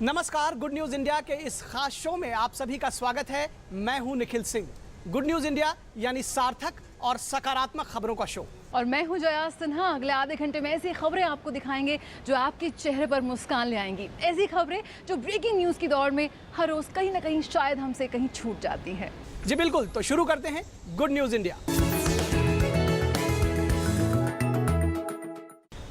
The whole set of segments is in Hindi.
नमस्कार, गुड न्यूज इंडिया के इस खास शो में आप सभी का स्वागत है। मैं हूं Nikhil Singh. Good news India यानी सार्थक और सकारात्मक खबरों का शो। और मैं हूं जया सिन्हा। अगले आधे घंटे में ऐसी खबरें आपको दिखाएंगे जो आपके चेहरे पर मुस्कान ले आएंगी। ऐसी खबरें जो ब्रेकिंग न्यूज की दौड़ में हर रोज कहीं ना कहीं शायद हमसे कहीं छूट जाती हैं। जी बिल्कुल, तो शुरू करते हैं गुड न्यूज इंडिया।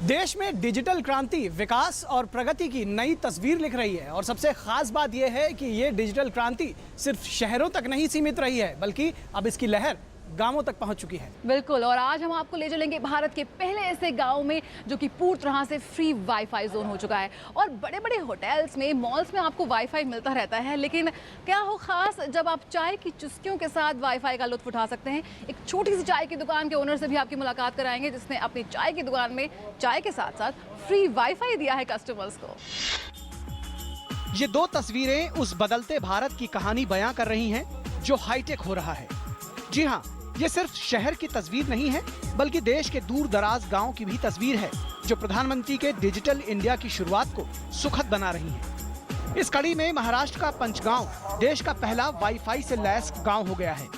देश में डिजिटल क्रांति विकास और प्रगति की नई तस्वीर लिख रही है और सबसे खास बात यह है कि ये डिजिटल क्रांति सिर्फ शहरों तक नहीं सीमित रही है, बल्कि अब इसकी लहर गांवों तक पहुंच चुकी है। बिल्कुल, और आज हम आपको ले चलेंगे भारत के पहले ऐसे गांव में जो कि पूरी तरह से फ्री वाईफाई जोन हो चुका है। और बड़े बड़े होटल्स में, मॉल्स में आपको वाईफाई मिलता रहता है, लेकिन क्या हो खास जब आप चाय की चुस्कियों के साथ वाईफाई का लुत्फ उठा सकते हैं। एक छोटी सी चाय की दुकान के ओनर से भी आपकी मुलाकात कराएंगे, जिसने अपनी चाय की दुकान में चाय के साथ साथ फ्री वाईफाई दिया है कस्टमर्स को। ये दो तस्वीरें उस बदलते भारत की कहानी बयां कर रही हैं जो हाईटेक हो रहा है। जी हाँ, ये सिर्फ शहर की तस्वीर नहीं है, बल्कि देश के दूर दराज गांव की भी तस्वीर है जो प्रधानमंत्री के डिजिटल इंडिया की शुरुआत को सुखद बना रही है। इस कड़ी में महाराष्ट्र का पंचगांव देश का पहला वाईफाई से लैस गांव हो गया है।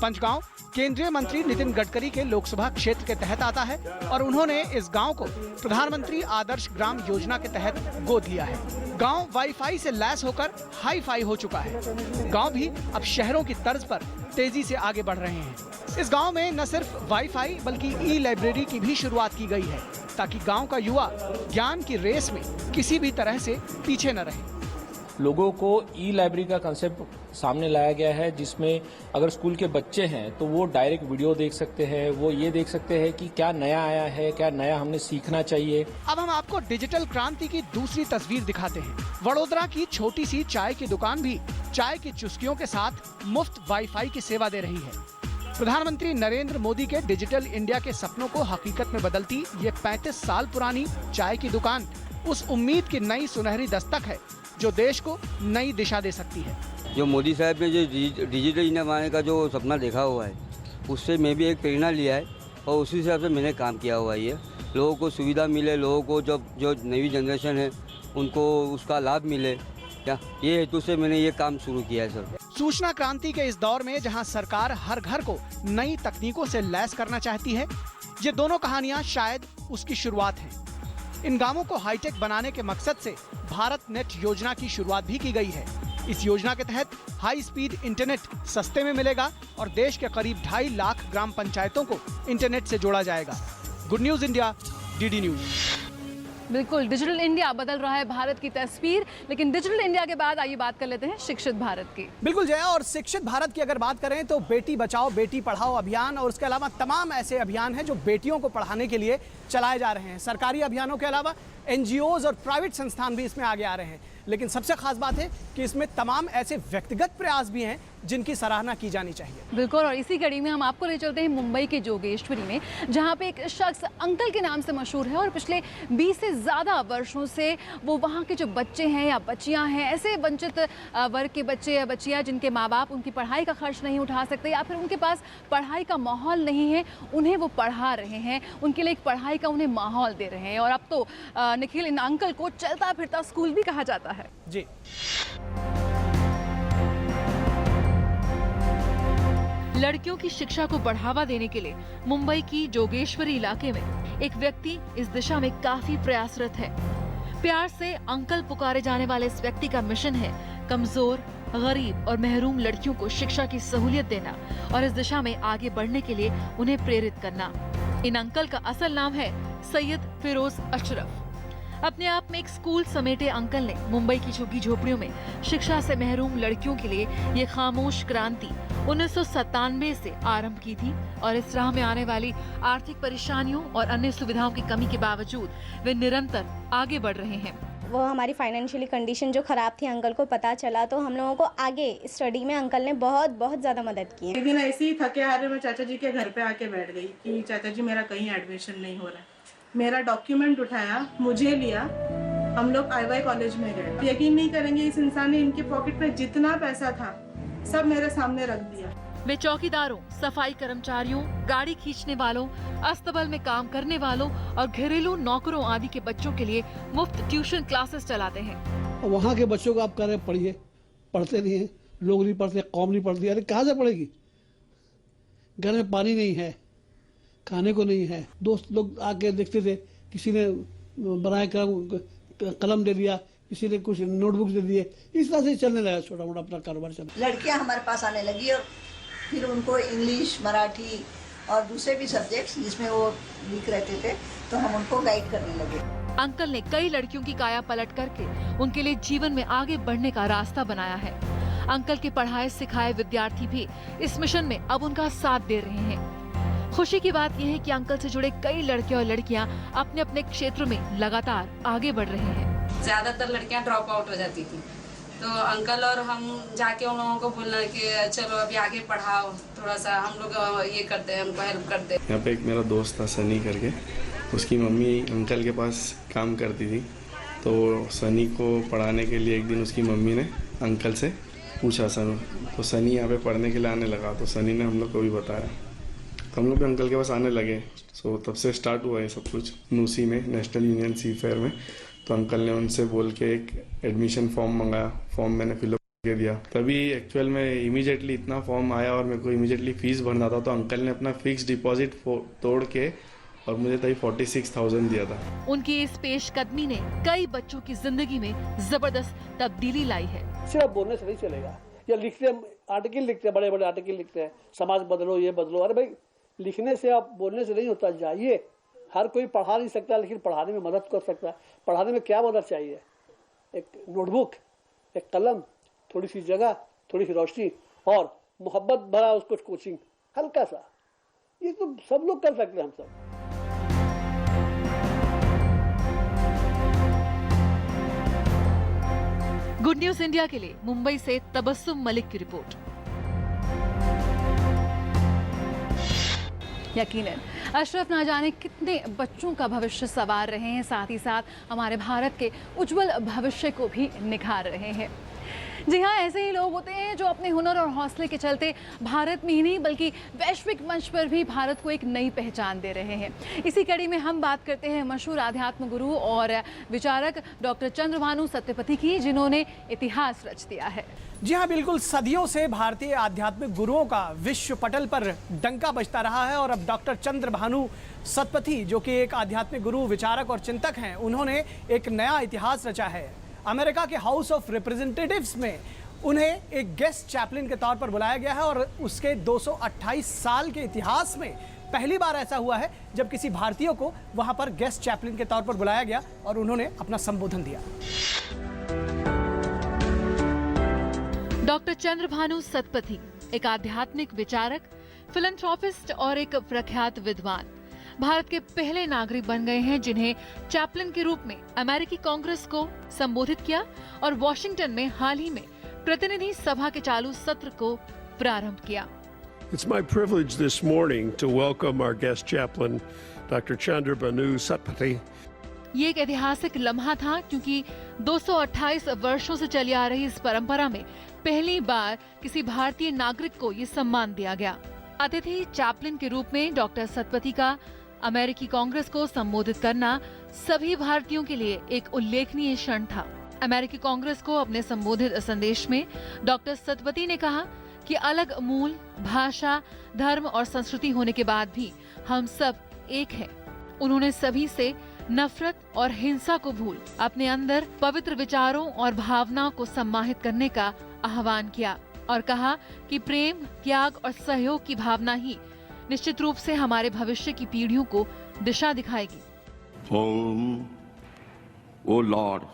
पंचगांव केंद्रीय मंत्री नितिन गडकरी के लोकसभा क्षेत्र के तहत आता है और उन्होंने इस गांव को प्रधानमंत्री आदर्श ग्राम योजना के तहत गोद लिया है। गांव वाईफाई से लैस होकर हाई फाई हो चुका है। गांव भी अब शहरों की तर्ज पर तेजी से आगे बढ़ रहे हैं। इस गांव में न सिर्फ वाईफाई बल्कि ई लाइब्रेरी की भी शुरुआत की गई है, ताकि गांव का युवा ज्ञान की रेस में किसी भी तरह से पीछे न रहे। लोगों को ई लाइब्रेरी का कंसेप्ट सामने लाया गया है, जिसमें अगर स्कूल के बच्चे हैं तो वो डायरेक्ट वीडियो देख सकते हैं, वो ये देख सकते हैं कि क्या नया आया है, क्या नया हमने सीखना चाहिए। अब हम आपको डिजिटल क्रांति की दूसरी तस्वीर दिखाते हैं। वडोदरा की छोटी सी चाय की दुकान भी चाय की चुस्कियों के साथ मुफ्त वाईफाई की सेवा दे रही है। प्रधानमंत्री नरेंद्र मोदी के डिजिटल इंडिया के सपनों को हकीकत में बदलती ये 35 साल पुरानी चाय की दुकान उस उम्मीद की नई सुनहरी दस्तक है जो देश को नई दिशा दे सकती है। जो मोदी साहब ने जो डिजिटल इंडिया बनाने का जो सपना देखा हुआ है, उससे मैं भी एक प्रेरणा लिया है और उसी हिसाब से मैंने काम किया हुआ है। ये लोगों को सुविधा मिले, लोगों को जो नई जनरेशन है उनको उसका लाभ मिले, क्या ये हेतु से मैंने ये काम शुरू किया है। सर, सूचना क्रांति के इस दौर में जहां सरकार हर घर को नई तकनीकों से लैस करना चाहती है, ये दोनों कहानियां शायद उसकी शुरुआत है। इन गांवों को हाईटेक बनाने के मकसद से भारत नेट योजना की शुरुआत भी की गई है। इस योजना के तहत हाई स्पीड इंटरनेट सस्ते में मिलेगा और देश के करीब 2.5 लाख ग्राम पंचायतों को इंटरनेट से जोड़ा जाएगा। Good news India, DD news. बिल्कुल, डिजिटल इंडिया बदल रहा है भारत की तस्वीर, लेकिन डिजिटल इंडिया के बाद आइए बात कर लेते हैं शिक्षित भारत की। बिल्कुल जया, और शिक्षित भारत की अगर बात करें तो बेटी बचाओ बेटी पढ़ाओ अभियान और उसके अलावा तमाम ऐसे अभियान हैं जो बेटियों को पढ़ाने के लिए चलाए जा रहे हैं। सरकारी अभियानों के अलावा एनजीओज और प्राइवेट संस्थान भी इसमें आगे आ रहे हैं। लेकिन सबसे खास बात है कि इसमें तमाम ऐसे व्यक्तिगत प्रयास भी हैं जिनकी सराहना की जानी चाहिए। बिल्कुल, और इसी कड़ी में हम आपको ले चलते हैं मुंबई के जोगेश्वरी में, जहां पे एक शख्स अंकल के नाम से मशहूर है और पिछले 20 से ज़्यादा वर्षों से वो वहां के जो बच्चे हैं या बच्चियां हैं, ऐसे वंचित वर्ग के बच्चे या बच्चियां जिनके माँ बाप उनकी पढ़ाई का खर्च नहीं उठा सकते या फिर उनके पास पढ़ाई का माहौल नहीं है, उन्हें वो पढ़ा रहे हैं, उनके लिए एक पढ़ाई का उन्हें माहौल दे रहे हैं। और अब तो निखिल, इन अंकल को चलता फिरता स्कूल भी कहा जाता है। जी, लड़कियों की शिक्षा को बढ़ावा देने के लिए मुंबई की जोगेश्वरी इलाके में एक व्यक्ति इस दिशा में काफी प्रयासरत है। प्यार से अंकल पुकारे जाने वाले इस व्यक्ति का मिशन है कमजोर, गरीब और महरूम लड़कियों को शिक्षा की सहूलियत देना और इस दिशा में आगे बढ़ने के लिए उन्हें प्रेरित करना। इन अंकल का असल नाम है सैयद फिरोज अशरफ। अपने आप में एक स्कूल समेटे अंकल ने मुंबई की झुग्गी झोपड़ियों में शिक्षा से महरूम लड़कियों के लिए ये खामोश क्रांति 1997 से आरंभ की थी और इस राह में आने वाली आर्थिक परेशानियों और अन्य सुविधाओं की कमी के बावजूद वे निरंतर आगे बढ़ रहे हैं। वो हमारी फाइनेंशियली कंडीशन जो ख़राब थी, अंकल को पता चला तो हम लोगों को आगे स्टडी में अंकल ने बहुत ज़्यादा मदद की है। एक दिन ऐसे ही थके हारे मैं चाचा जी के घर पे आके बैठ गई कि चाचा जी मेरा कहीं एडमिशन नहीं हो रहा है। मेरा डॉक्यूमेंट उठाया, मुझे लिया, हम लोग IY कॉलेज में गए। यकीन नहीं करेंगे, इस इंसान ने इनके पॉकेट में जितना पैसा था सब मेरे सामने रख दिया। वे चौकीदारों, सफाई कर्मचारियों, गाड़ी खींचने वालों, अस्तबल में काम करने वालों और घरेलू नौकरों आदि के बच्चों के लिए मुफ्त ट्यूशन क्लासेस चलाते हैं। और वहाँ के बच्चों को आप कह रहे हैं पढ़िए, पढ़ते नहीं हैं, लोग नहीं पढ़ते, कौम नहीं पढ़ती। अरे कहाँ से पढ़ेगी? घर में पानी नहीं है, खाने को नहीं है। दोस्त लोग आके देखते थे, किसी ने बनाए कलम दे दिया, किसी ने कुछ नोटबुक दे दिए, इस तरह से चलने लगा छोटा मोटा अपना कारोबार चलने। लड़कियां हमारे पास आने लगी और फिर उनको इंग्लिश, मराठी और दूसरे भी सब्जेक्ट्स जिसमें वो वीक रहते थे, तो हम उनको गाइड करने लगे। अंकल ने कई लड़कियों की काया पलट करके उनके लिए जीवन में आगे बढ़ने का रास्ता बनाया है। अंकल के पढ़ाए सिखाए विद्यार्थी भी इस मिशन में अब उनका साथ दे रहे हैं। खुशी की बात यह है कि अंकल से जुड़े कई लड़के और लड़कियां अपने अपने क्षेत्र में लगातार आगे बढ़ रहे हैं। ज्यादातर लड़कियां ड्रॉप आउट हो जाती थी, तो अंकल और हम जाके उन लोगों को बोलना कि चलो अभी आगे पढ़ाओ, थोड़ा सा हम लोग ये करते हैं, उनको हेल्प करते हैं। यहाँ पे एक मेरा दोस्त था सनी करके, उसकी मम्मी अंकल के पास काम करती थी, तो सनी को पढ़ाने के लिए एक दिन उसकी मम्मी ने अंकल से पूछा सनी, तो सनी यहाँ पे पढ़ने के लिए आने लगा। तो सनी ने हम लोग को भी बताया, तो हम लोग भी अंकल के पास आने लगे। सो तब से स्टार्ट हुआ है सब कुछ नूसी में, नेशनल यूनियन सी फेयर में। तो अंकल ने उनसे बोल के एक एडमिशन फॉर्म मंगाया, फॉर्म मैंने फिलअप करके दिया। तभी एक्चुअल में इमीडिएटली इतना फॉर्म आया और मेरे को इमीडिएटली फीस भरना था, तो अंकल ने अपना फिक्स डिपॉजिट तोड़ के और मुझे तभी 46,000 दिया था। उनकी इस पेशकदमी ने कई बच्चों की जिंदगी में जबरदस्त तब्दीली लाई है। सिर्फ बोलने से नहीं चलेगा, या लिखते आर्टिकल लिखते हैं, बड़े बड़े आर्टिकल लिखते हैं, समाज बदलो, ये बदलो। अरे भाई, लिखने से आप बोलने से नहीं होता। जाइए, हर कोई पढ़ा नहीं सकता, लेकिन पढ़ाने में मदद कर सकता है। पढ़ाने में क्या मदद चाहिए? एक नोटबुक, एक कलम, थोड़ी सी जगह, थोड़ी सी रोशनी और मोहब्बत भरा उसको कोचिंग, हल्का सा। ये तो सब लोग कर सकते हैं, हम सब। गुड न्यूज इंडिया के लिए मुंबई से तबस्सुम मलिक की रिपोर्ट। यकीनन अशरफ ना जाने कितने बच्चों का भविष्य संवार रहे हैं, साथ ही साथ हमारे भारत के उज्जवल भविष्य को भी निखार रहे हैं। जी हाँ, ऐसे ही लोग होते हैं जो अपने हुनर और हौसले के चलते भारत में ही नहीं बल्कि वैश्विक मंच पर भी भारत को एक नई पहचान दे रहे हैं। इसी कड़ी में हम बात करते हैं मशहूर आध्यात्म गुरु और विचारक डॉक्टर चंद्रभानु सत्यपथी की, जिन्होंने इतिहास रच दिया है। जी हाँ, बिल्कुल सदियों से भारतीय आध्यात्मिक गुरुओं का विश्व पटल पर डंका बजता रहा है और अब डॉक्टर चंद्रभानु सत्यपथी, जो कि एक आध्यात्मिक गुरु, विचारक और चिंतक हैं, उन्होंने एक नया इतिहास रचा है। अमेरिका के हाउस ऑफ रिप्रेजेंटेटिव्स में उन्हें एक गेस्ट चैपलिन के तौर पर बुलाया गया है और उसके 228 साल के इतिहास में पहली बार ऐसा हुआ है जब किसी भारतीय को वहां पर गेस्ट चैपलिन के तौर पर बुलाया गया और उन्होंने अपना संबोधन दिया। डॉक्टर चंद्रभानु सत्यपथी एक आध्यात्मिक विचारक, फिलैंथ्रोपिस्ट और एक प्रख्यात विद्वान, भारत के पहले नागरिक बन गए हैं जिन्हें चैपलिन के रूप में अमेरिकी कांग्रेस को संबोधित किया और वॉशिंगटन में हाल ही में प्रतिनिधि सभा के चालू सत्र को प्रारंभ किया। It's my privilege this morning to welcome our guest chaplain, Dr. Chandrabhanu Satpathy. ये एक ऐतिहासिक लम्हा था क्योंकि 228 वर्षों से चली आ रही इस परंपरा में पहली बार किसी भारतीय नागरिक को ये सम्मान दिया गया। अतिथि चैपलिन के रूप में डॉक्टर सत्यपथी का अमेरिकी कांग्रेस को संबोधित करना सभी भारतीयों के लिए एक उल्लेखनीय क्षण था। अमेरिकी कांग्रेस को अपने संबोधित संदेश में डॉक्टर सत्यपथी ने कहा कि अलग मूल, भाषा, धर्म और संस्कृति होने के बाद भी हम सब एक हैं। उन्होंने सभी से नफरत और हिंसा को भूल अपने अंदर पवित्र विचारों और भावनाओं को सम्मानित करने का आह्वान किया और कहा कि प्रेम, त्याग और सहयोग की भावना ही निश्चित रूप से हमारे भविष्य की पीढ़ियों को दिशा दिखाएगी। Om, O Lord,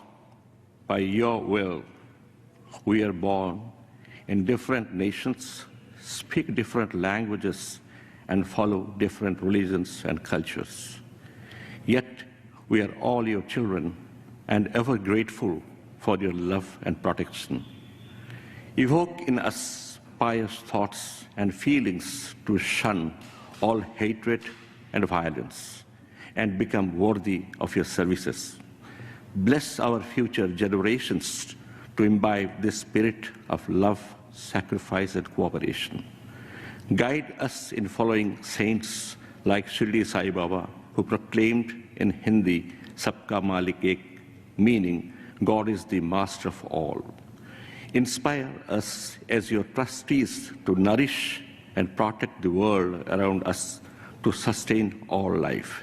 by your will, we are born in different nations, speak different languages, and follow different religions and cultures. Yet we are all your children and ever grateful for your love and protection. Evoke in us pious thoughts and feelings to shun all hatred and violence and become worthy of your services. Bless our future generations to imbibe this spirit of love, sacrifice and cooperation. Guide us in following saints like Shirdi Sai Baba, who proclaimed in Hindi, Sabka Malik Ek, meaning God is the master of all. Inspire us as your trustees to nourish and protect the world around us to sustain all life.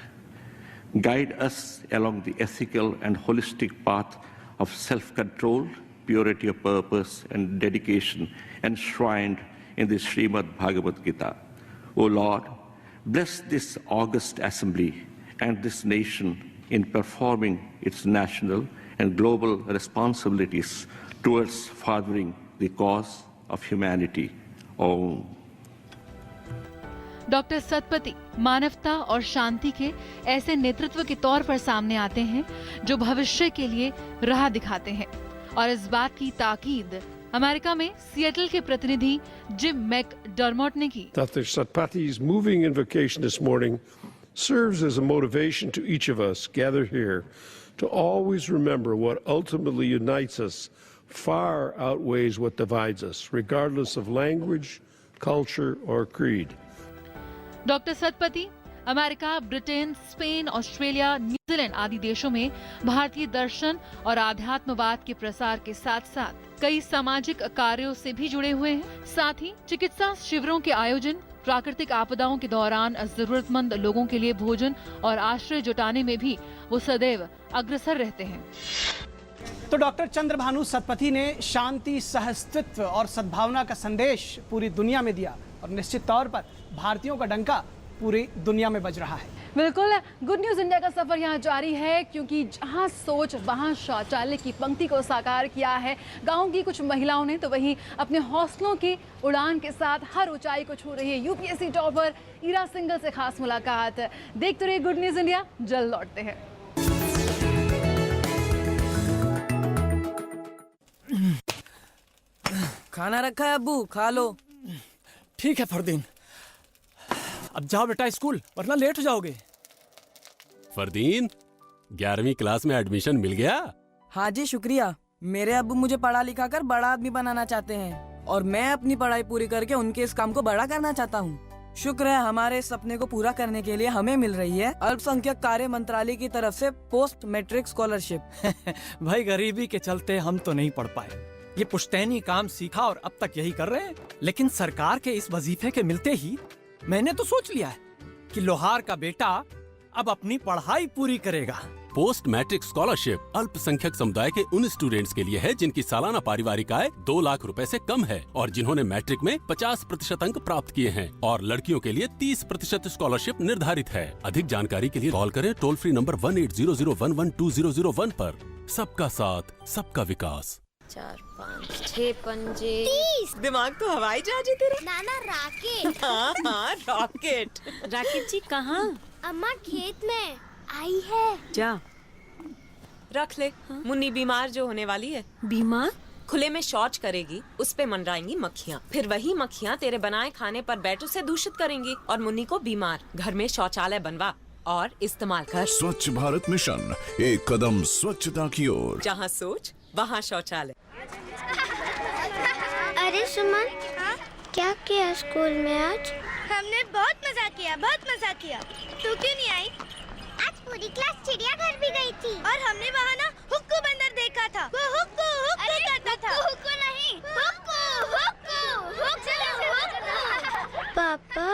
Guide us along the ethical and holistic path of self-control, purity of purpose, and dedication enshrined in the Srimad Bhagavad Gita. O Lord, bless this august assembly and this nation in performing its national and global responsibilities towards furthering the cause of humanity. Om. Doctor Satpathy मानवता और शांति के ऐसे नेतृत्व के तौर पर सामने आते हैं जो भविष्य के लिए राह दिखाते हैं, और इस बात की ताकीद अमेरिका में सिएटल के प्रतिनिधि जिम मैकडर्मॉट ने की। Dr. Satpathy's moving invocation this morning serves as a motivation to each of us gathered here to always remember what ultimately unites us far outweighs what divides us, regardless of language, culture, or creed. Doctor Satpathy America, Britain, Spain, Australia, New Zealand आदि देशों में भारतीय दर्शन और आध्यात्मवाद के प्रसार के साथ साथ कई सामाजिक कार्यों से भी जुड़े हुए हैं। साथ ही चिकित्सा शिविरों के आयोजन, प्राकृतिक आपदाओं के दौरान जरूरतमंद लोगों के लिए भोजन और आश्रय जुटाने में भी वो सदैव अग्रसर रहते हैं। तो डॉक्टर चंद्रभानु सतपथी ने शांति, सहअस्तित्व और सद्भावना का संदेश पूरी दुनिया में दिया, और निश्चित तौर पर भारतीयों का डंका पूरी दुनिया में बज रहा है। बिल्कुल, गुड न्यूज इंडिया का सफर यहाँ जारी है, क्योंकि जहाँ सोच वहाँ शौचालय की पंक्ति को साकार किया है गांव की कुछ महिलाओं ने, तो वहीं अपने हौसलों की उड़ान के साथ हर ऊंचाई को छू रही है यूपीएससी टॉपर ईरा सिंघल से खास मुलाकात। देखते रहिए गुड न्यूज इंडिया, जल्द लौटते हैं। खाना रखा है अब्बू, खा लो। ठीक है फरदीन, अब जाओ बेटा स्कूल, वरना लेट हो जाओगे। फरदीन, 11वीं क्लास में एडमिशन मिल गया? हाँ जी शुक्रिया। मेरे अब्बू मुझे पढ़ा लिखा कर बड़ा आदमी बनाना चाहते हैं, और मैं अपनी पढ़ाई पूरी करके उनके इस काम को बड़ा करना चाहता हूँ। शुक्र है हमारे इस सपने को पूरा करने के लिए हमें मिल रही है अल्पसंख्यक कार्य मंत्रालय की तरफ से पोस्ट मैट्रिक स्कॉलरशिप। भाई गरीबी के चलते हम तो नहीं पढ़ पाए, ये पुश्तैनी काम सीखा और अब तक यही कर रहे हैं। लेकिन सरकार के इस वजीफे के मिलते ही मैंने तो सोच लिया है कि लोहार का बेटा अब अपनी पढ़ाई पूरी करेगा। पोस्ट मैट्रिक स्कॉलरशिप अल्पसंख्यक समुदाय के उन स्टूडेंट्स के लिए है जिनकी सालाना पारिवारिक आय 2 लाख रुपए से कम है और जिन्होंने मैट्रिक में 50% अंक प्राप्त किए हैं, और लड़कियों के लिए 30% स्कॉलरशिप निर्धारित है। अधिक जानकारी के लिए कॉल करें टोल फ्री नंबर 1800112001 पर। सबका साथ, सबका विकास। 4 5 6 पंजे 30। दिमाग तो हवाई जहाज है तेरा। नाना राकेट। हाँ हाँ रॉकेट। राकेट जी कहाँ? अम्मा खेत में आई है। जा रख ले। मुन्नी बीमार जो होने वाली है। बीमार? खुले में शौच करेगी, उस पे मंडराएंगी मक्खियाँ, फिर वही मक्खियाँ तेरे बनाए खाने पर बैठ उसे दूषित करेंगी, और मुन्नी को बीमार। घर में शौचालय बनवा और इस्तेमाल कर। स्वच्छ भारत मिशन, एक कदम स्वच्छता की ओर। जहाँ सोच वहाँ शौचालय। अरे सुमन, क्या किया स्कूल में आज? हमने बहुत मजा किया, बहुत मजा किया। तू क्यों नहीं आई? आज पूरी क्लास चिड़ियाघर भी गई थी, और हमने वहाँ ना हुक्कू बंदर देखा था। वो हुक्कू हुक्कू करता था। हुक्कू नहीं, हुक्कू हुक्कू हुक्कू। पापा,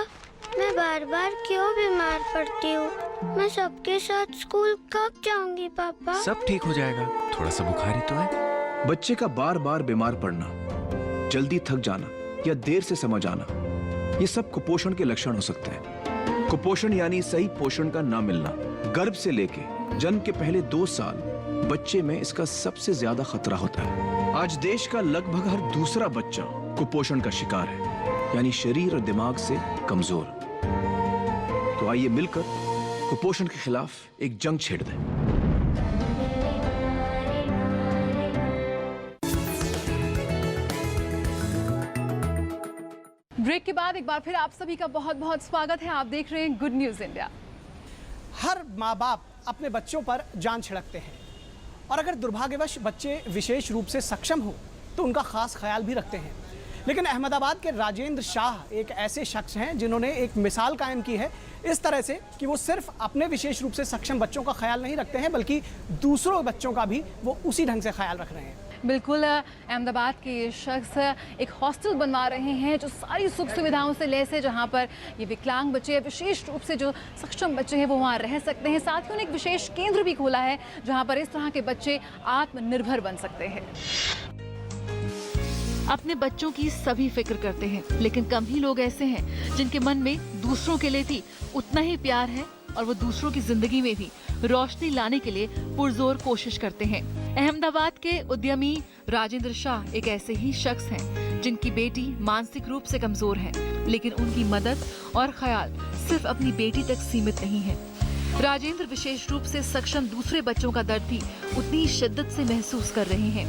मैं बार बार क्यों बीमार पड़ती हूँ? मैं सबके साथ स्कूल कब जाऊंगी पापा? सब ठीक हो जाएगा, थोड़ा सा बुखार ही तो है। बच्चे का बार बार बीमार पड़ना, जल्दी थक जाना या देर से समझ आना, ये सब कुपोषण के लक्षण हो सकते हैं। कुपोषण यानी सही पोषण का ना मिलना। गर्भ से लेके जन्म के पहले 2 साल बच्चे में इसका सबसे ज्यादा खतरा होता है। आज देश का लगभग हर दूसरा बच्चा कुपोषण का शिकार है, यानी शरीर और दिमाग से कमजोर। तो आइए मिलकर कुपोषण के खिलाफ एक जंग छेड़ दें। ब्रेक के बाद एक बार फिर आप सभी का बहुत बहुत स्वागत है। आप देख रहे हैं गुड न्यूज इंडिया। हर माँ बाप अपने बच्चों पर जान छिड़कते हैं, और अगर दुर्भाग्यवश बच्चे विशेष रूप से सक्षम हो तो उनका खास ख्याल भी रखते हैं। लेकिन अहमदाबाद के राजेंद्र शाह एक ऐसे शख्स हैं जिन्होंने एक मिसाल कायम की है इस तरह से कि वो सिर्फ अपने विशेष रूप से सक्षम बच्चों का ख्याल नहीं रखते हैं बल्कि दूसरों बच्चों का भी वो उसी ढंग से ख्याल रख रहे हैं। बिल्कुल, अहमदाबाद के ये शख्स एक हॉस्टल बनवा रहे हैं जो सारी सुख सुविधाओं से लैस है, जहां पर ये विकलांग बच्चे, विशेष रूप से जो सक्षम बच्चे हैं वो वहां रह सकते हैं। साथ ही उन्होंने एक विशेष केंद्र भी खोला है जहां पर इस तरह के बच्चे आत्मनिर्भर बन सकते हैं। अपने बच्चों की सभी फिक्र करते हैं, लेकिन कम ही लोग ऐसे हैं जिनके मन में दूसरों के लिए भी उतना ही प्यार है और वो दूसरों की जिंदगी में भी रोशनी लाने के लिए पुरजोर कोशिश करते हैं। अहमदाबाद के उद्यमी राजेंद्र शाह एक ऐसे ही शख्स हैं जिनकी बेटी मानसिक रूप से कमजोर है, लेकिन उनकी मदद और ख्याल सिर्फ अपनी बेटी तक सीमित नहीं है। राजेंद्र विशेष रूप से सक्षम दूसरे बच्चों का दर्द भी उतनी ही शिद्दत से महसूस कर रहे हैं।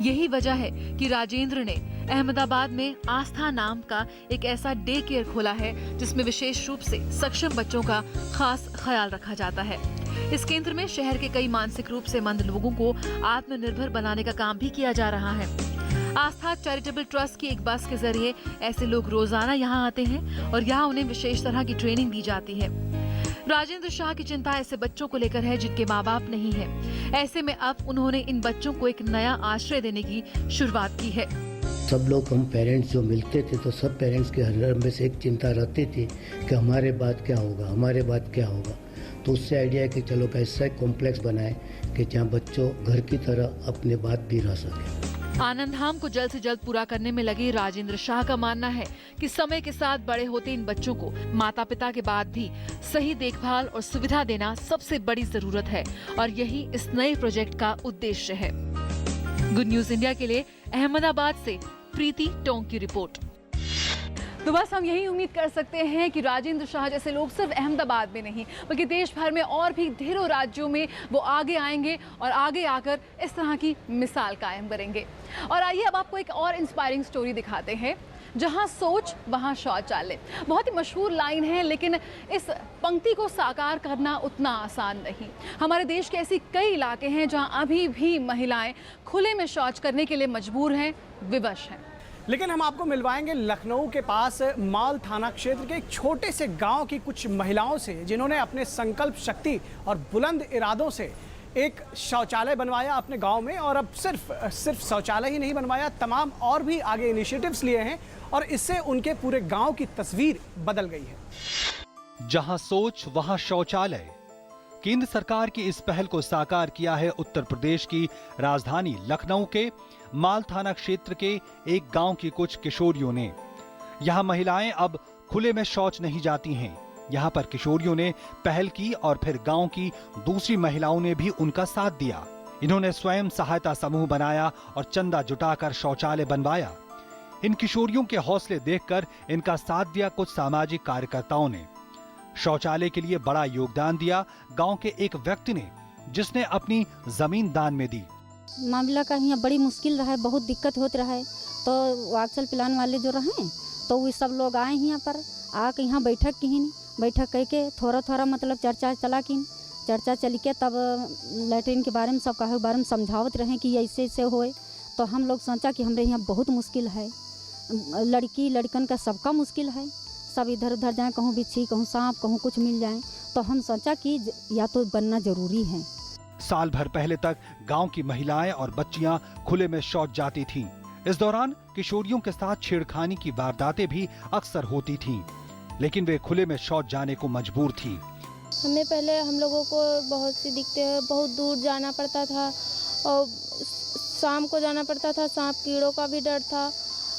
यही वजह है कि राजेंद्र ने अहमदाबाद में आस्था नाम का एक ऐसा डे केयर खोला है जिसमें विशेष रूप से सक्षम बच्चों का खास ख्याल रखा जाता है। इस केंद्र में शहर के कई मानसिक रूप से मंद लोगों को आत्मनिर्भर बनाने का काम भी किया जा रहा है। आस्था चैरिटेबल ट्रस्ट की एक बस के जरिए ऐसे लोग रोजाना यहाँ आते हैं और यहाँ उन्हें विशेष तरह की ट्रेनिंग दी जाती है। राजेंद्र शाह की चिंता ऐसे बच्चों को लेकर है जिनके माँ बाप नहीं है। ऐसे में अब उन्होंने इन बच्चों को एक नया आश्रय देने की शुरुआत की है। सब लोग, हम पेरेंट्स जो मिलते थे तो सब पेरेंट्स के हर में से एक चिंता रहती थी कि हमारे बाद क्या होगा, हमारे बाद क्या होगा। तो उससे आइडिया है कि चलो कैसा एक कॉम्प्लेक्स बनाए कि जहाँ बच्चों घर की तरह अपने बात भी रह सके। आनंद धाम को जल्द से जल्द पूरा करने में लगे राजेंद्र शाह का मानना है कि समय के साथ बड़े होते इन बच्चों को माता पिता के बाद भी सही देखभाल और सुविधा देना सबसे बड़ी जरूरत है और यही इस नए प्रोजेक्ट का उद्देश्य है। गुड न्यूज इंडिया के लिए अहमदाबाद से प्रीति टोंग की रिपोर्ट। तो बस हम यही उम्मीद कर सकते हैं कि राजेंद्र शाह जैसे लोग सिर्फ अहमदाबाद में नहीं बल्कि देश भर में और भी ढेरों राज्यों में वो आगे आएंगे और आगे आकर इस तरह की मिसाल कायम करेंगे। और आइए अब आपको एक और इंस्पायरिंग स्टोरी दिखाते हैं। जहां सोच वहां शौचालय, बहुत ही मशहूर लाइन है, लेकिन इस पंक्ति को साकार करना उतना आसान नहीं। हमारे देश के ऐसे कई इलाके हैं जहां अभी भी महिलाएं खुले में शौच करने के लिए मजबूर हैं, विवश हैं। लेकिन हम आपको मिलवाएंगे लखनऊ के पास माल थाना क्षेत्र के एक छोटे से गांव की कुछ महिलाओं से जिन्होंने अपने संकल्प शक्ति और बुलंद इरादों से एक शौचालय बनवाया अपने गांव में। और अब सिर्फ शौचालय ही नहीं बनवाया, तमाम और भी आगे इनिशिएटिव्स लिए हैं और इससे उनके पूरे गांव की तस्वीर बदल गई है। जहां सोच वहां शौचालय, केंद्र सरकार की इस पहल को साकार किया है उत्तर प्रदेश की राजधानी लखनऊ के माल थाना क्षेत्र के एक गांव की कुछ किशोरियों ने। यहां महिलाएं अब खुले में शौच नहीं जाती हैं। यहां पर किशोरियों ने पहल की और फिर गांव की दूसरी महिलाओं ने भी उनका साथ दिया। इन्होंने स्वयं सहायता समूह बनाया और चंदा जुटाकर शौचालय बनवाया। इन किशोरियों के हौसले देखकर इनका साथ दिया कुछ सामाजिक कार्यकर्ताओं ने। शौचालय के लिए बड़ा योगदान दिया गांव के एक व्यक्ति ने, जिसने अपनी जमीन दान में दी। मामला का यहाँ बड़ी मुश्किल रहा है, बहुत दिक्कत होत रहा है। तो वाक्सल पिलान वाले जो रहे तो वो सब लोग आए यहाँ पर आके यहाँ बैठक की, बैठक करके थोड़ा थोड़ा मतलब चर्चा चला की, चर्चा चल के तब लैट्रिन के बारे में सब कहे बारे में समझावत रहे कि ऐसे ऐसे होए। तो हम लोग सोचा कि हमारे यहाँ बहुत मुश्किल है, लड़की लड़कन का सबका मुश्किल है, सब इधर उधर जाए, कहूँ बिच्छी कहूँ सांप कहूँ कुछ मिल जाए। तो हम सोचा कि या तो बनना जरूरी है। साल भर पहले तक गांव की महिलाएं और बच्चियां खुले में शौच जाती थीं। इस दौरान किशोरियों के साथ छेड़खानी की वारदातें भी अक्सर होती थीं, लेकिन वे खुले में शौच जाने को मजबूर थीं। हमें पहले हम लोगों को बहुत सी दिक्कतें, बहुत दूर जाना पड़ता था और शाम को जाना पड़ता था, सांप कीड़ों का भी डर था,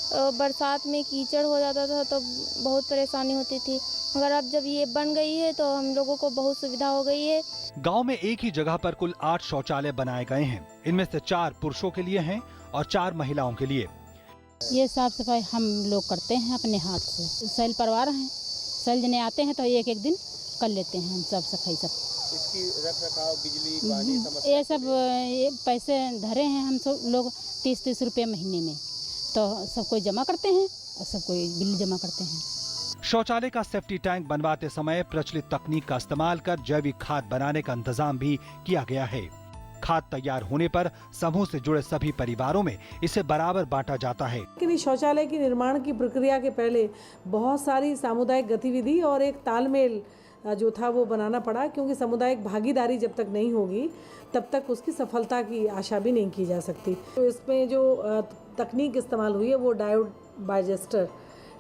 बरसात में कीचड़ हो जाता था तो बहुत परेशानी होती थी। मगर अब जब ये बन गई है तो हम लोगों को बहुत सुविधा हो गई है। गांव में एक ही जगह पर कुल 8 शौचालय बनाए गए हैं। इनमें से 4 पुरुषों के लिए हैं और 4 महिलाओं के लिए। ये साफ सफाई हम लोग करते हैं अपने हाथ से। सैल परिवार हैं, सैल जने आते हैं तो एक एक दिन कर लेते हैं हम सब सफाई। सब इसकी रख रखाव, बिजली, पानी, ये सब ये पैसे धरे हैं हम सब लोग 30-30 रुपये महीने में, तो सब कोई जमा करते हैं और सब कोई बिल जमा करते हैं। शौचालय का सेफ्टी टैंक बनवाते समय प्रचलित तकनीक का इस्तेमाल कर जैविक खाद बनाने का इंतजाम भी किया गया है। खाद तैयार होने पर समूह से जुड़े सभी परिवारों में इसे बराबर बांटा जाता है। लेकिन शौचालय की निर्माण की प्रक्रिया के पहले बहुत सारी सामुदायिक गतिविधि और एक तालमेल जो था वो बनाना पड़ा, क्योंकि सामुदायिक भागीदारी जब तक नहीं होगी तब तक उसकी सफलता की आशा भी नहीं की जा सकती। तो इसमें जो तकनीक इस्तेमाल हुई है वो बायोडाइजेस्टर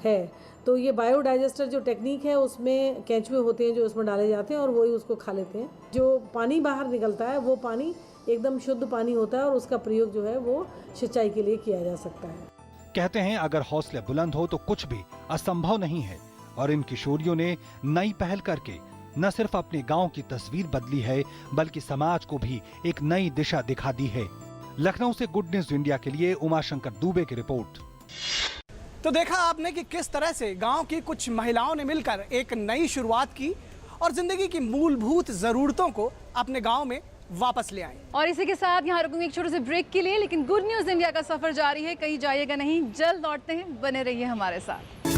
है। तो ये बायोडाइजेस्टर जो टेक्निक है उसमें केंचुए होते हैं जो उसमें डाले जाते हैं और वही उसको खा लेते हैं। जो पानी बाहर निकलता है वो पानी एकदम शुद्ध पानी होता है और उसका प्रयोग जो है वो सिंचाई के लिए किया जा सकता है। कहते हैं अगर हौसले बुलंद हो तो कुछ भी असंभव नहीं है, और इन किशोरियों ने नई पहल करके न सिर्फ अपने गांव की तस्वीर बदली है बल्कि समाज को भी एक नई दिशा दिखा दी है। लखनऊ से गुड न्यूज इंडिया के लिए उमाशंकर दुबे की रिपोर्ट। तो देखा आपने कि किस तरह से गांव की कुछ महिलाओं ने मिलकर एक नई शुरुआत की और जिंदगी की मूलभूत जरूरतों को अपने गांव में वापस ले आए। और इसी के साथ यहाँ रुकूंगी एक छोटे से ब्रेक के लिए, लेकिन गुड न्यूज इंडिया का सफर जारी है, कहीं जाइएगा नहीं, जल्द लौटते हैं, बने रहिए हमारे साथ।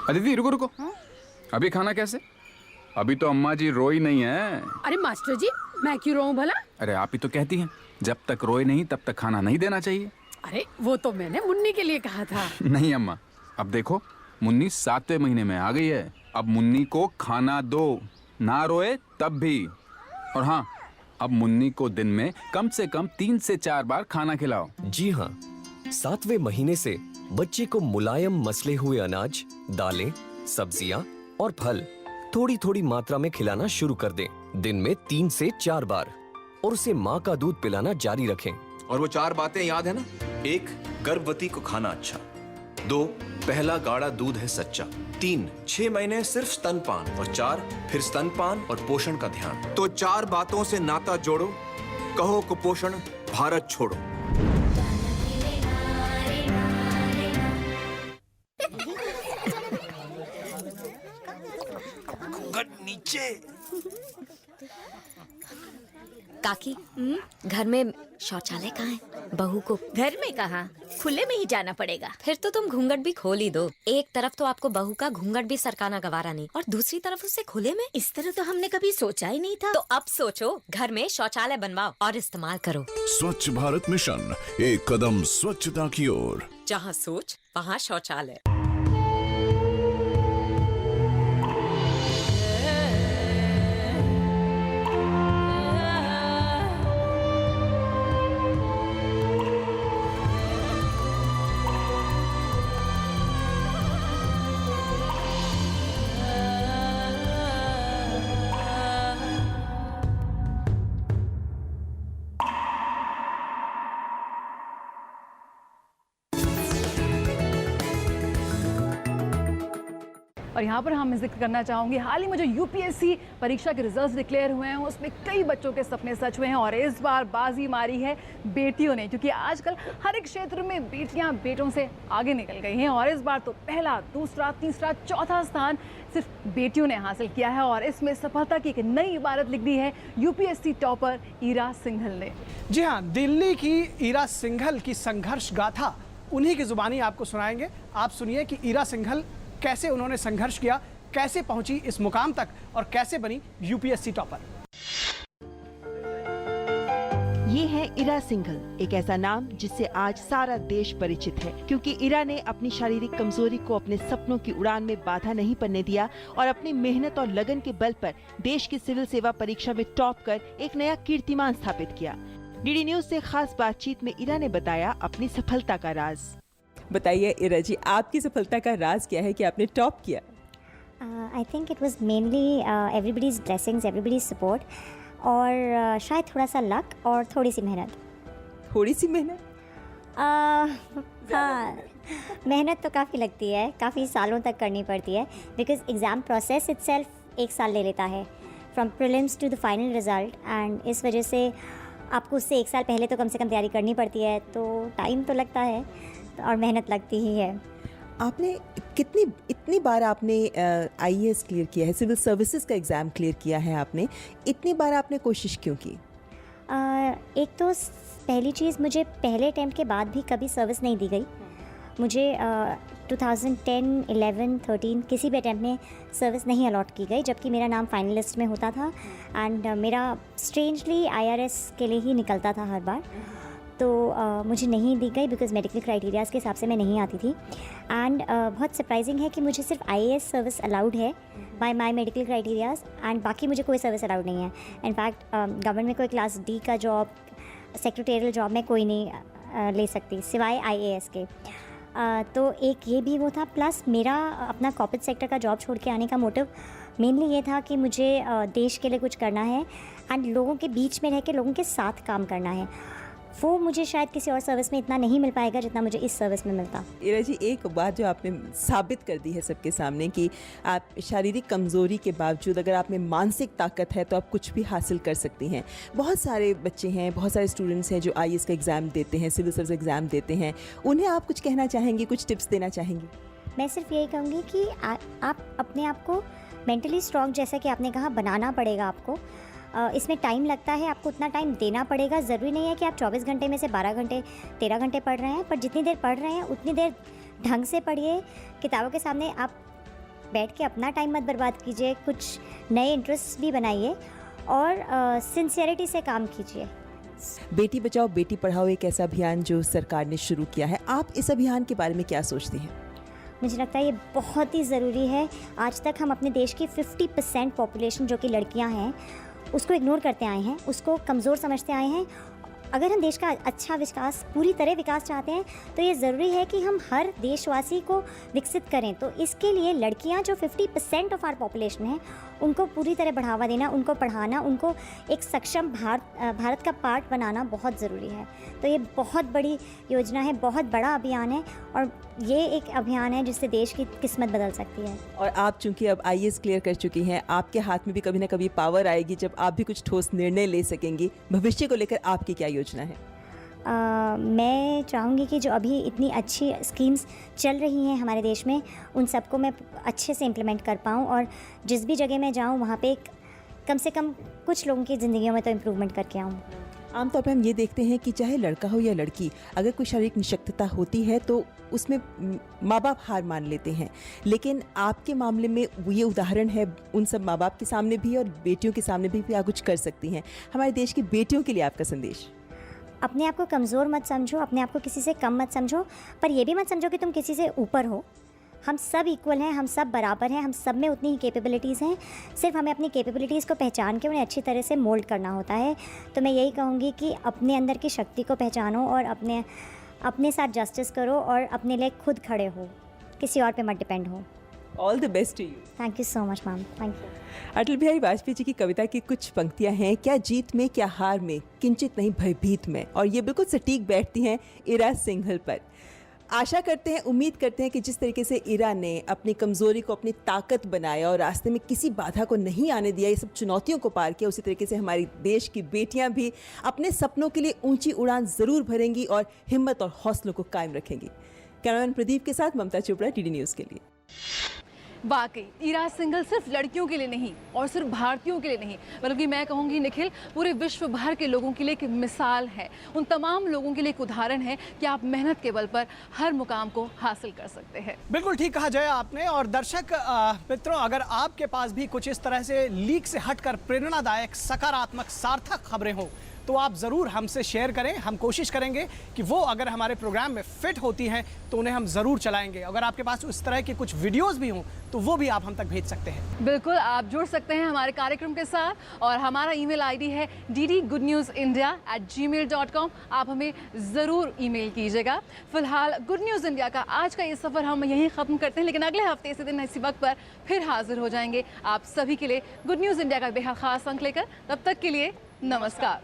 अदिति रुको रुको। अभी खाना कैसे? अभी तो अम्मा जी रोई नहीं है। अरे मास्टर जी, मैं क्यों रोऊं भला? अरे आप ही तो कहती हैं जब तक रोए नहीं तब तक खाना नहीं देना चाहिए। अरे वो तो मैंने मुन्नी के लिए कहा था। नहीं अम्मा, अब देखो मुन्नी 7वें महीने में आ गई है, अब मुन्नी को खाना दो, ना रोए तब भी। और हाँ, अब मुन्नी को दिन में कम से कम 3 से 4 बार खाना खिलाओ। जी हाँ, 7वें महीने से बच्चे को मुलायम मसले हुए अनाज, दालें, सब्जियां और फल थोड़ी थोड़ी मात्रा में खिलाना शुरू कर दें, दिन में 3 से 4 बार, और उसे माँ का दूध पिलाना जारी रखें। और वो 4 बातें याद है ना? 1. गर्भवती को खाना अच्छा। 2. पहला गाढ़ा दूध है सच्चा। 3. 6 महीने सिर्फ स्तनपान। और 4. फिर स्तनपान और पोषण का ध्यान। तो 4 बातों से नाता जोड़ो, कहो कुपोषण भारत छोड़ो। नीचे। काकी, घर में शौचालय कहाँ है? बहू को घर में कहाँ, खुले में ही जाना पड़ेगा। फिर तो तुम घूंघट भी खोल ही दो। एक तरफ तो आपको बहू का घूंघट भी सरकाना गवारा नहीं, और दूसरी तरफ उसे खुले में। इस तरह तो हमने कभी सोचा ही नहीं था। तो अब सोचो, घर में शौचालय बनवाओ और इस्तेमाल करो। स्वच्छ भारत मिशन, एक कदम स्वच्छता की ओर। जहाँ सोच वहाँ शौचालय। और यहाँ पर हम जिक्र करना चाहूँगी, हाल ही में जो यूपीएससी परीक्षा के रिजल्ट्स डिक्लेयर हुए हैं उसमें कई बच्चों के सपने सच हुए हैं, और इस बार बाजी मारी है बेटियों ने, क्योंकि आजकल हर एक क्षेत्र में बेटियाँ बेटों से आगे निकल गई हैं। और इस बार तो पहला, दूसरा, तीसरा, चौथा स्थान सिर्फ बेटियों ने हासिल किया है, और इसमें सफलता की एक नई इबारत लिख दी है यूपीएससी टॉपर ईरा सिंघल ने। जी हाँ, दिल्ली की ईरा सिंघल की संघर्ष गाथा उन्हीं की जुबानी आपको सुनाएंगे। आप सुनिए कि ईरा सिंघल कैसे उन्होंने संघर्ष किया, कैसे पहुंची इस मुकाम तक और कैसे बनी यूपीएससी टॉपर। ये है ईरा सिंघल, एक ऐसा नाम जिससे आज सारा देश परिचित है, क्योंकि ईरा ने अपनी शारीरिक कमजोरी को अपने सपनों की उड़ान में बाधा नहीं पड़ने दिया और अपनी मेहनत और लगन के बल पर देश की सिविल सेवा परीक्षा में टॉप कर एक नया कीर्तिमान स्थापित किया। डीडी न्यूज से खास बातचीत में ईरा ने बताया अपनी सफलता का राज। बताइए ईरा जी, आपकी सफलता का राज क्या है कि आपने टॉप किया? I think it was mainly everybody's blessings, everybody's support, और शायद थोड़ा सा लक और थोड़ी सी मेहनत। थोड़ी सी मेहनत? हाँ, मेहनत तो काफ़ी लगती है, काफ़ी सालों तक करनी पड़ती है, बिकॉज एग्ज़ाम प्रोसेस इटसेल्फ 1 साल ले लेता है, from prelims to the final result, and इस वजह से आपको उससे 1 साल पहले तो कम से कम तैयारी करनी पड़ती है, तो टाइम तो लगता है और मेहनत लगती ही है। आपने इतनी बार आपने आईएएस क्लियर किया है, सिविल सर्विसेज का एग्ज़ाम क्लियर किया है आपने, इतनी बार आपने कोशिश क्यों की? एक तो पहली चीज़, मुझे पहले अटेम्प्ट के बाद भी कभी सर्विस नहीं दी गई, मुझे 2010, 11, 13 किसी भी अटैम्प्ट में सर्विस नहीं अलॉट की गई, जबकि मेरा नाम फाइनलिस्ट में होता था एंड मेरा स्ट्रेंजली IRS के लिए ही निकलता था हर बार। तो मुझे नहीं दी गई बिकॉज मेडिकल क्राइटेरियाज़ के हिसाब से मैं नहीं आती थी। एंड बहुत सरप्राइजिंग है कि मुझे सिर्फ IAS सर्विस अलाउड है by my medical criterias and बाकी मुझे कोई सर्विस अलाउड नहीं है। इनफैक्ट गवर्नमेंट में कोई क्लास D का जॉब, सेक्रेटेरियल जॉब में कोई नहीं ले सकती सिवाय IAS के। तो एक ये भी वो था, प्लस मेरा अपना कॉर्पोरेट सेक्टर का जॉब छोड़ के आने का मोटिव मेनली ये था कि मुझे देश के लिए कुछ करना है एंड लोगों के बीच में रह के लोगों के साथ काम करना है। वो मुझे शायद किसी और सर्विस में इतना नहीं मिल पाएगा जितना मुझे इस सर्विस में मिलता। इरा जी, एक बात जो आपने साबित कर दी है सबके सामने कि आप शारीरिक कमज़ोरी के बावजूद अगर आप में मानसिक ताकत है तो आप कुछ भी हासिल कर सकती हैं। बहुत सारे बच्चे हैं, बहुत सारे स्टूडेंट्स हैं जो IAS का एग्ज़ाम देते हैं, सिविल सर्विस एग्ज़ाम देते हैं, उन्हें आप कुछ कहना चाहेंगी, कुछ टिप्स देना चाहेंगी? मैं सिर्फ यही कहूँगी कि आप अपने आप को मेंटली स्ट्रॉन्ग, जैसा कि आपने कहा, बनाना पड़ेगा आपको। इसमें टाइम लगता है, आपको उतना टाइम देना पड़ेगा। ज़रूरी नहीं है कि आप 24 घंटे में से 12 घंटे 13 घंटे पढ़ रहे हैं, पर जितनी देर पढ़ रहे हैं उतनी देर ढंग से पढ़िए। किताबों के सामने आप बैठ के अपना टाइम मत बर्बाद कीजिए, कुछ नए इंटरेस्ट भी बनाइए और सिंसियरिटी से काम कीजिए। बेटी बचाओ बेटी पढ़ाओ एक ऐसा अभियान जो सरकार ने शुरू किया है, आप इस अभियान के बारे में क्या सोचती हैं? मुझे लगता है ये बहुत ही ज़रूरी है। आज तक हम अपने देश की 50% पॉपुलेशन जो कि लड़कियां हैं उसको इग्नोर करते आए हैं, उसको कमज़ोर समझते आए हैं। अगर हम देश का अच्छा विकास, पूरी तरह विकास चाहते हैं तो ये ज़रूरी है कि हम हर देशवासी को विकसित करें। तो इसके लिए लड़कियां जो 50% ऑफ आवर पॉपुलेशन है उनको पूरी तरह बढ़ावा देना, उनको पढ़ाना, उनको एक सक्षम भारत का पार्ट बनाना बहुत ज़रूरी है। तो ये बहुत बड़ी योजना है, बहुत बड़ा अभियान है और ये एक अभियान है जिससे देश की किस्मत बदल सकती है। और आप चूंकि अब IAS क्लियर कर चुकी हैं, आपके हाथ में भी कभी ना कभी पावर आएगी जब आप भी कुछ ठोस निर्णय ले सकेंगी। भविष्य को लेकर आपकी क्या योजना है? मैं चाहूँगी कि जो अभी इतनी अच्छी स्कीम्स चल रही हैं हमारे देश में, उन सबको मैं अच्छे से इम्प्लीमेंट कर पाऊँ और जिस भी जगह मैं जाऊँ वहाँ पे कम से कम कुछ लोगों की ज़िंदगियों में तो इम्प्रूवमेंट करके आऊँ। आमतौर पर हम ये देखते हैं कि चाहे लड़का हो या लड़की, अगर कोई शारीरिक निशक्तता होती है तो उसमें माँ बाप हार मान लेते हैं, लेकिन आपके मामले में ये उदाहरण है उन सब माँ बाप के सामने भी और बेटियों के सामने भी आप कुछ कर सकती हैं। हमारे देश की बेटियों के लिए आपका संदेश? अपने आप को कमज़ोर मत समझो, अपने आप को किसी से कम मत समझो, पर यह भी मत समझो कि तुम किसी से ऊपर हो। हम सब इक्वल हैं, हम सब बराबर हैं, हम सब में उतनी ही कैपेबिलिटीज़ हैं। सिर्फ हमें अपनी कैपेबिलिटीज़ को पहचान के उन्हें अच्छी तरह से मोल्ड करना होता है। तो मैं यही कहूँगी कि अपने अंदर की शक्ति को पहचानो और अपने साथ जस्टिस करो और अपने लिए खुद खड़े हो, किसी और पे मत डिपेंड हो। All the best to you. Thank you so much ma'am, thank you. Atal Bihari Vajpayee ji की कविता की कुछ पंक्तियां हैं, क्या जीत में क्या हार में, किंचित नहीं भयभीत में, और ये बिल्कुल सटीक बैठती हैं इरा सिंघल पर। आशा करते हैं, उम्मीद करते हैं कि जिस तरीके से इरा ने अपनी कमज़ोरी को अपनी ताकत बनाया और रास्ते में किसी बाधा को नहीं आने दिया, ये सब चुनौतियों को पार किया, उसी तरीके से हमारी देश की बेटियां भी अपने सपनों के लिए ऊंची उड़ान ज़रूर भरेंगी और हिम्मत और हौसलों को कायम रखेंगी। कैमरामैन प्रदीप के साथ ममता चोपड़ा, DD न्यूज़ के लिए। वाकई इरा सिंघल सिर्फ लड़कियों के लिए नहीं और सिर्फ भारतीयों के लिए नहीं, बल्कि मैं कहूँगी निखिल, पूरे विश्व भर के लोगों के लिए एक मिसाल है। उन तमाम लोगों के लिए एक उदाहरण है कि आप मेहनत के बल पर हर मुकाम को हासिल कर सकते हैं। बिल्कुल ठीक कहा जया आपने। और दर्शक मित्रों, अगर आपके पास भी कुछ इस तरह से लीक से हटकर प्रेरणादायक, सकारात्मक, सार्थक खबरें हो तो आप ज़रूर हमसे शेयर करें। हम कोशिश करेंगे कि वो अगर हमारे प्रोग्राम में फिट होती हैं तो उन्हें हम ज़रूर चलाएंगे। अगर आपके पास उस तरह के कुछ वीडियोस भी हों तो वो भी आप हम तक भेज सकते हैं। बिल्कुल, आप जुड़ सकते हैं हमारे कार्यक्रम के साथ और हमारा ईमेल आईडी है ddgoodnewsindia@gmail.com। आप हमें ज़रूर ईमेल कीजिएगा। फिलहाल गुड न्यूज़ इंडिया का आज का ये सफ़र हम यहीं ख़त्म करते हैं, लेकिन अगले हफ्ते इसी दिन इसी वक्त पर फिर हाजिर हो जाएंगे आप सभी के लिए गुड न्यूज़ इंडिया का बेहद ख़ास अंक लेकर। तब तक के लिए नमस्कार।